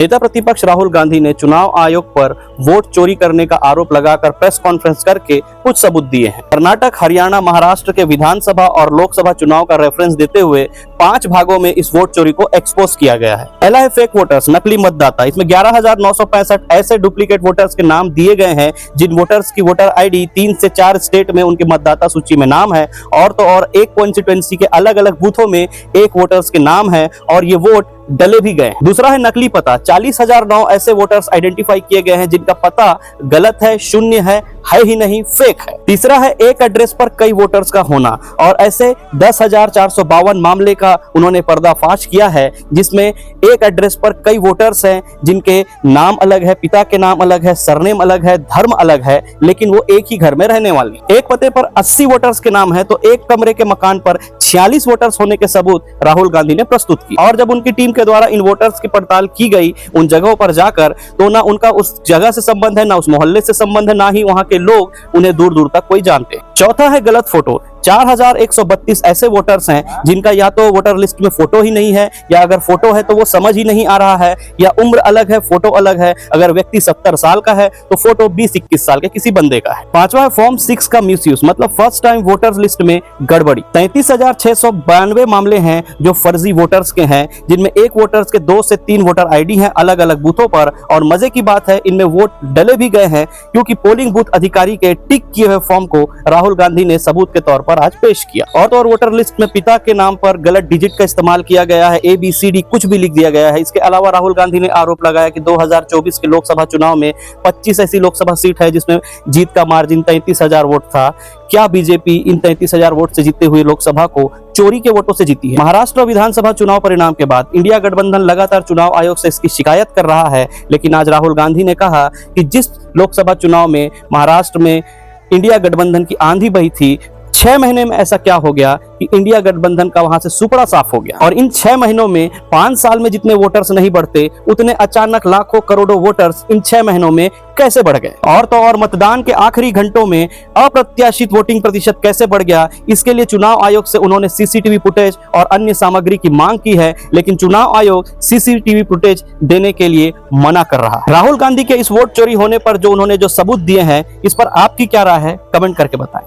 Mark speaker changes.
Speaker 1: नेता प्रतिपक्ष राहुल गांधी ने चुनाव आयोग पर वोट चोरी करने का आरोप लगाकर प्रेस कॉन्फ्रेंस करके कुछ सबूत दिए हैं। कर्नाटक, हरियाणा, महाराष्ट्र के विधानसभा और लोकसभा चुनाव का रेफरेंस देते हुए 5 भागों में इस वोट चोरी को एक्सपोज किया गया है। पहला है फेक वोटर्स, नकली मतदाता। इसमें 11,965 ऐसे डुप्लीकेट वोटर्स के नाम दिए गए हैं जिन वोटर्स की वोटर आईडी 3 से 4 स्टेट में उनके मतदाता सूची में नाम है और तो और एक कॉन्स्टिट्यूएंसी के अलग अलग बूथों में एक वोटर्स के नाम है और ये वोट डले भी गए। दूसरा है नकली पता। 40,009 ऐसे वोटर्स आइडेंटिफाई किए गए हैं जिनका पता गलत है, शून्य है ही नहीं, फेक है। तीसरा है एक एड्रेस पर कई वोटर्स का होना और ऐसे 10,452 मामले का उन्होंने पर्दाफाश किया है जिसमें एक एड्रेस पर कई वोटर्स हैं जिनके नाम अलग है, पिता के नाम अलग है, सरनेम अलग है, धर्म अलग है, लेकिन वो एक ही घर में रहने वाले। एक पते पर 80 वोटर्स के नाम है तो एक कमरे के मकान पर 46 वोटर्स होने के सबूत राहुल गांधी ने प्रस्तुत किए। और जब उनकी टीम के द्वारा इन वोटर्स की पड़ताल की गई उन जगहों पर जाकर, तो ना उनका उस जगह से संबंध है, ना उस मोहल्ले से संबंध है, ना ही वहां के लोग उन्हें दूर दूर तक कोई जानते। चौथा है गलत फोटो। 4,132 ऐसे वोटर्स हैं जिनका या तो वोटर लिस्ट में फोटो ही नहीं है, या अगर फोटो है तो वो समझ ही नहीं आ रहा है, या उम्र अलग है, फोटो अलग है। अगर व्यक्ति 70 साल का है तो फोटो 20-21 साल के किसी बंदे का है। पांचवा है फॉर्म 6 का मिसयूज, मतलब फर्स्ट टाइम वोटर्स लिस्ट में गड़बड़ी। 33,692 मामले हैं जो फर्जी वोटर्स के हैं, जिनमें एक वोटर्स के 2 से 3 वोटर आईडी हैं अलग अलग बूथों पर। और मजे की बात है, इनमें वोट डले भी गए हैं क्योंकि पोलिंग बूथ अधिकारी के टिक किए हुए फॉर्म को राहुल गांधी ने सबूत के तौर पर आज पेश किया। और तो और वोटर लिस्ट में पिता के नाम पर गलत डिजिट का इस्तेमाल किया गया है, ABCD कुछ भी लिख दिया गया है। इसके अलावा राहुल गांधी ने आरोप लगाया कि 2024 के लोकसभा चुनाव में 25 ऐसी लोकसभा सीट है जिसमें जीत का मार्जिन 33,000 वोट था। क्या बीजेपी इन 33,000 वोट से जीते हुए लोकसभा को चोरी के वोटों से जीती है? महाराष्ट्र विधानसभा चुनाव परिणाम के बाद इंडिया गठबंधन लगातार चुनाव आयोग से इसकी शिकायत कर रहा है, लेकिन आज राहुल गांधी ने कहा कि जिस लोकसभा चुनाव में महाराष्ट्र में इंडिया गठबंधन की आंधी बही थी, 6 महीने में ऐसा क्या हो गया कि इंडिया गठबंधन का वहां से सुपड़ा साफ हो गया। और इन 6 महीनों में 5 साल में जितने वोटर्स नहीं बढ़ते उतने अचानक लाखों करोड़ों वोटर्स इन 6 महीनों में कैसे बढ़ गए। और तो और मतदान के आखिरी घंटों में अप्रत्याशित वोटिंग प्रतिशत कैसे बढ़ गया, इसके लिए चुनाव आयोग से उन्होंने CCTV फुटेज और अन्य सामग्री की मांग की है, लेकिन चुनाव आयोग CCTV फुटेज देने के लिए मना कर रहा है। राहुल गांधी के इस वोट चोरी होने पर जो उन्होंने जो सबूत दिए हैं, इस पर आपकी क्या राय है, कमेंट करके बताएं।